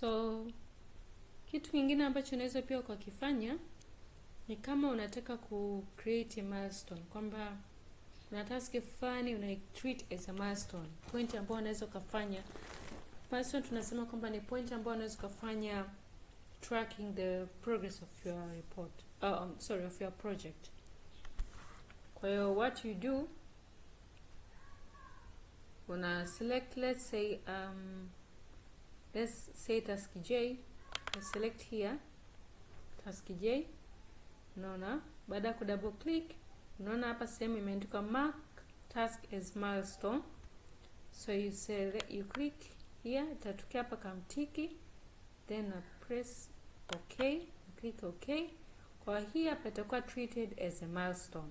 So kitu kingine ambacho unaweza pia ukakifanya ni kama unataka ku create a milestone, kwamba una task fulani una treat as a milestone, point ambayo unaweza kufanya. Milestone tunasema kwamba ni point ambayo unaweza kufanya tracking the progress of your report, of your project. Kwa hiyo what you do, una select, let's say task J. Select here task J. Unaona, baada ya ku double click, unaona hapa sehemu imeandikwa mark task as milestone. So you click here, itatokea hapa kamtiki, then press OK, click OK. Kwa hii hapa itakuwa treated as a milestone.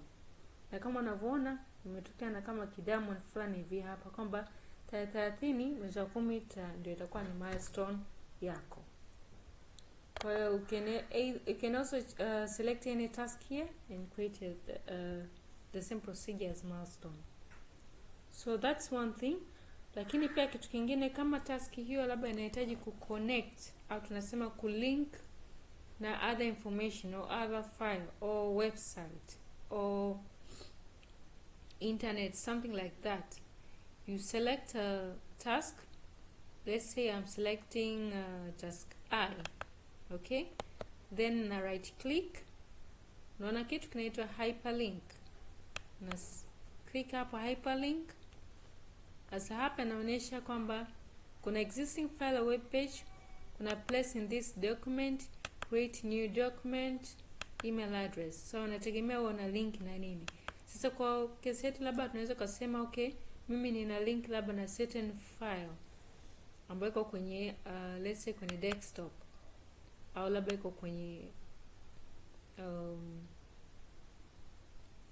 Na kama unavyoona imetokea na kama kidamu fulani hivi hapa kwamba tarehe 30 mwezi wa 10 ndio itakuwa ni milestone yako. Kwa hiyo you can also select any task here and create the same procedure as milestone. So that's one thing. Lakini pia kitu kingine, kama task hiyo labda inahitaji kuconnect au tunasema kulink na other information or other file or website or internet, something like that, you select a task. Let's say I'm selecting task I. Okay, then na right click, unaona kitu kinaitwa hyperlink, na click hapo hyperlink. Sasa hapa inaonyesha kwamba kuna existing file or web page, kuna place in this document, create new document, email address. So unategemea una link na nini. Sasa kwa kesi yetu labda tunaweza kusema okay, mimi nina link labda na certain file ambayo iko kwenye let's say kwenye desktop, au labda iko kwenye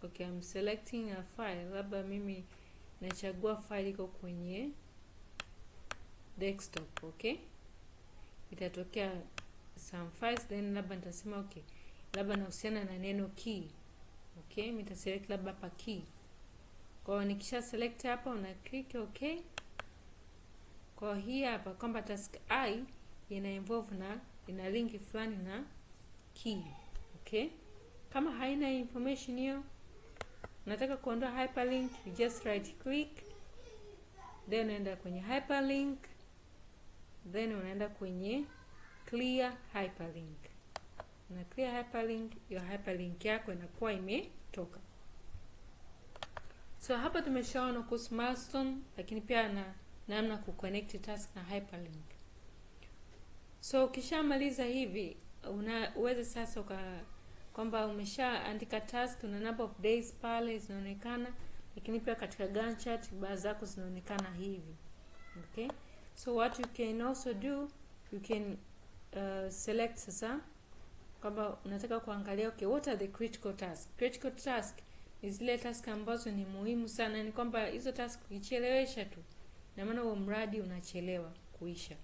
okay, I'm selecting a file, labda mimi nachagua file iko kwenye desktop. Okay, itatokea some files, then labda nitasema okay, labda nahusiana na neno key. Okay, mimi nitaselect labda hapa key. Kwa hiyo nikisha select hapa una click okay. Kwa hii hapa kwamba task I ina involve na ina link fulani na key. Okay, kama haina information hiyo, nataka kuondoa hyperlink, you just right click, then unaenda kwenye hyperlink, then unaenda kwenye clear hyperlink. Na clear hyperlink, your hyperlink yako inakuwa imetoka. So hapa tumeshaona kuhusu milestone, lakini pia na namna kuconnect task na hyperlink. So ukishamaliza hivi, unaweza sasa kwamba umeshaandika task, una number of days pale zinaonekana, lakini pia katika Gantt chart baadhi zako zinaonekana hivi. Okay, so what you can also do, you can select sasa kwamba unataka kuangalia okay, what are the critical tasks. Critical task ni zile task ambazo ni muhimu sana, ni kwamba hizo task ukichelewesha tu na maana huo mradi unachelewa kuisha.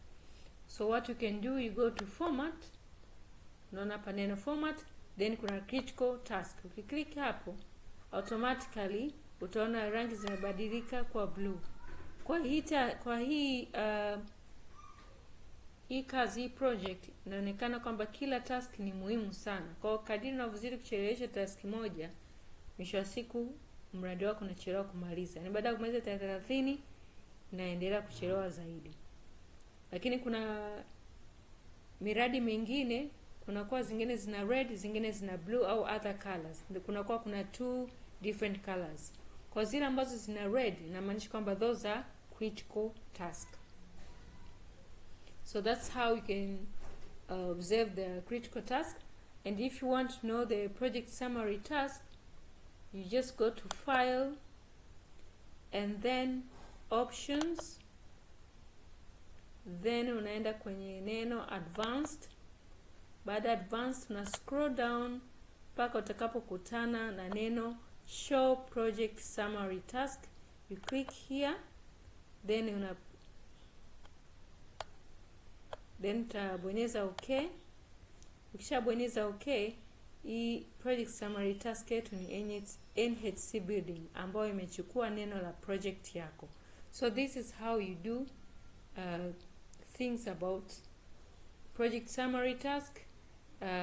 So what you can do, you go to format, unaona hapa neno format, then kuna critical task. Ukiklik hapo automatically utaona rangi zimebadilika kwa blue. Kwa hii kazi, hii project inaonekana kwamba kila task ni muhimu sana. Kwa kadiri unavyozidi kuchelewesha task moja, mwisho wa siku mradi wako unachelewa kumaliza. Ni baada ya kumaliza tarehe 30 inaendelea kuchelewa zaidi. Lakini kuna miradi mingine, kuna kwa zingine zina red, zingine zina blue au other colors. Kuna two different colors. Kwa zile ambazo zina red inamaanisha kwamba those are critical tasks. So that's how you can observe the critical task. And if you want to know the project summary task, you just go to file and then options, then unaenda kwenye neno advanced. Baada advanced una scroll down mpaka utakapokutana na neno show project summary task. You click here, then utabonyeza okay. Ukishabonyeza okay, hii project summary task yetu ni NHC building ambayo imechukua neno la project yako. So this is how you do things about project summary task,